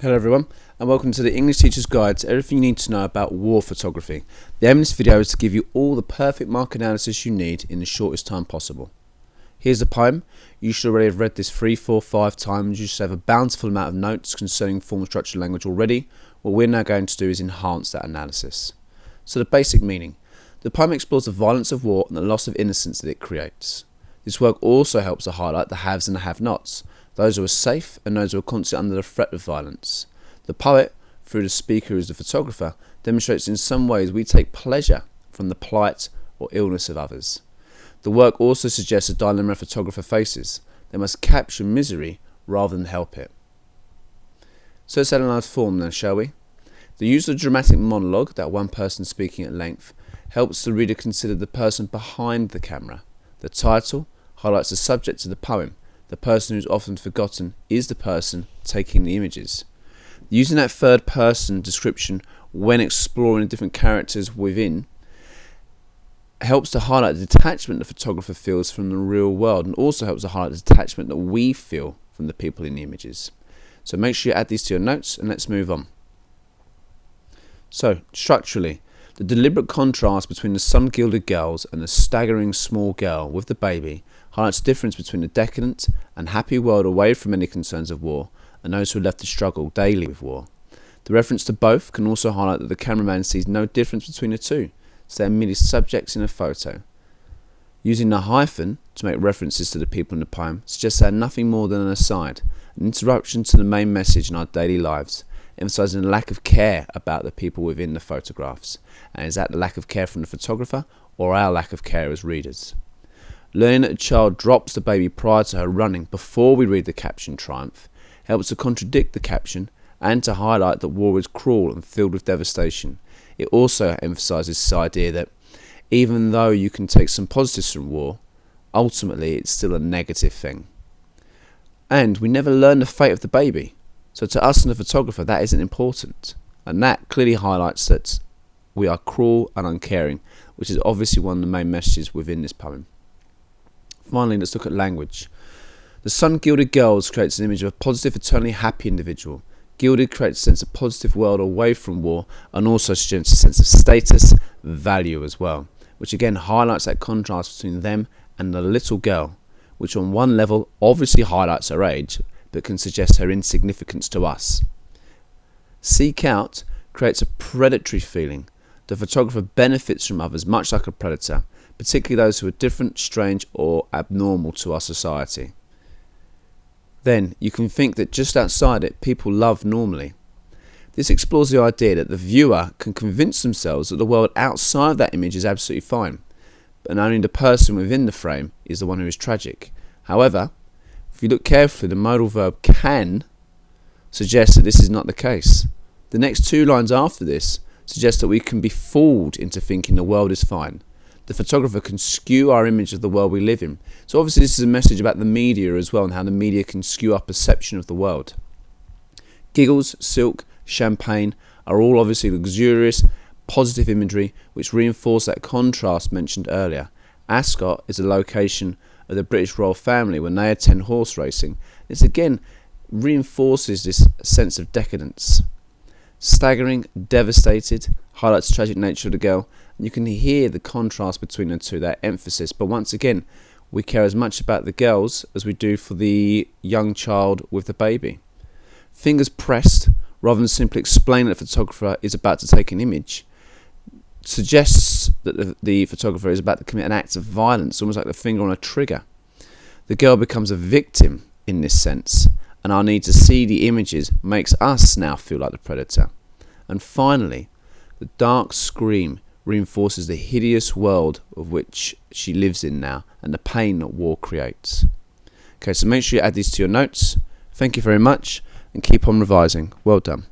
Hello everyone, and welcome to the English Teacher's Guide to everything you need to know about war photography. The aim of this video is to give you all the perfect mark analysis you need in the shortest time possible. Here's the poem. You should already have read this 3, 4, 5 times. You should have a bountiful amount of notes concerning form, structure, language already. What we're now going to do is enhance that analysis. So the basic meaning. The poem explores the violence of war and the loss of innocence that it creates. This work also helps to highlight the haves and the have-nots, those who are safe and those who are constantly under the threat of violence. The poet, through the speaker who is the photographer, demonstrates in some ways we take pleasure from the plight or illness of others. The work also suggests a dilemma a photographer faces. They must capture misery rather than help it. So let's analyse form then, shall we? The use of dramatic monologue, that one person speaking at length, helps the reader consider the person behind the camera. The title highlights the subject of the poem. The person who is often forgotten is the person taking the images. Using that third person description when exploring the different characters within helps to highlight the detachment the photographer feels from the real world, and also helps to highlight the detachment that we feel from the people in the images. So make sure you add these to your notes and let's move on. So structurally, the deliberate contrast between the sun-gilded girls and the staggering small girl with the baby highlights the difference between the decadent and happy world away from any concerns of war and those who are left to struggle daily with war. The reference to both can also highlight that the cameraman sees no difference between the two, so they are merely subjects in a photo. Using the hyphen to make references to the people in the poem suggests they are nothing more than an aside, an interruption to the main message in our daily lives, emphasising the lack of care about the people within the photographs. And is that the lack of care from the photographer or our lack of care as readers? Learning that a child drops the baby prior to her running before we read the caption triumph helps to contradict the caption and to highlight that war is cruel and filled with devastation. It also emphasises this idea that even though you can take some positives from war, ultimately it's still a negative thing. And we never learn the fate of the baby. So to us and the photographer, that isn't important. And that clearly highlights that we are cruel and uncaring, which is obviously one of the main messages within this poem. Finally, let's look at language. The sun-gilded girls creates an image of a positive, eternally happy individual. Gilded creates a sense of positive world away from war and also suggests a sense of status, value as well, which again highlights that contrast between them and the little girl, which on one level obviously highlights her age, but can suggest her insignificance to us. Seek out creates a predatory feeling. The photographer benefits from others much like a predator, particularly those who are different, strange or abnormal to our society. Then you can think that just outside it people love normally. This explores the idea that the viewer can convince themselves that the world outside of that image is absolutely fine, but only the person within the frame is the one who is tragic. However, if you look carefully, the modal verb can suggest that this is not the case. The next 2 lines after this suggest that we can be fooled into thinking the world is fine. The photographer can skew our image of the world we live in. So obviously this is a message about the media as well and how the media can skew our perception of the world. Giggles, silk, champagne are all obviously luxurious, positive imagery which reinforce that contrast mentioned earlier. Ascot is a location of the British royal family when they attend horse racing. This again reinforces this sense of decadence. Staggering, devastated, highlights the tragic nature of the girl. And you can hear the contrast between the two, that emphasis. But once again, we care as much about the girls as we do for the young child with the baby. Fingers pressed, rather than simply explain that the photographer is about to take an image, suggests that the photographer is about to commit an act of violence, almost like the finger on a trigger. The girl becomes a victim in this sense, and our need to see the images makes us now feel like the predator. And finally, the dark scream reinforces the hideous world of which she lives in now and the pain that war creates. Okay, so make sure you add these to your notes. Thank you very much and keep on revising. Well done.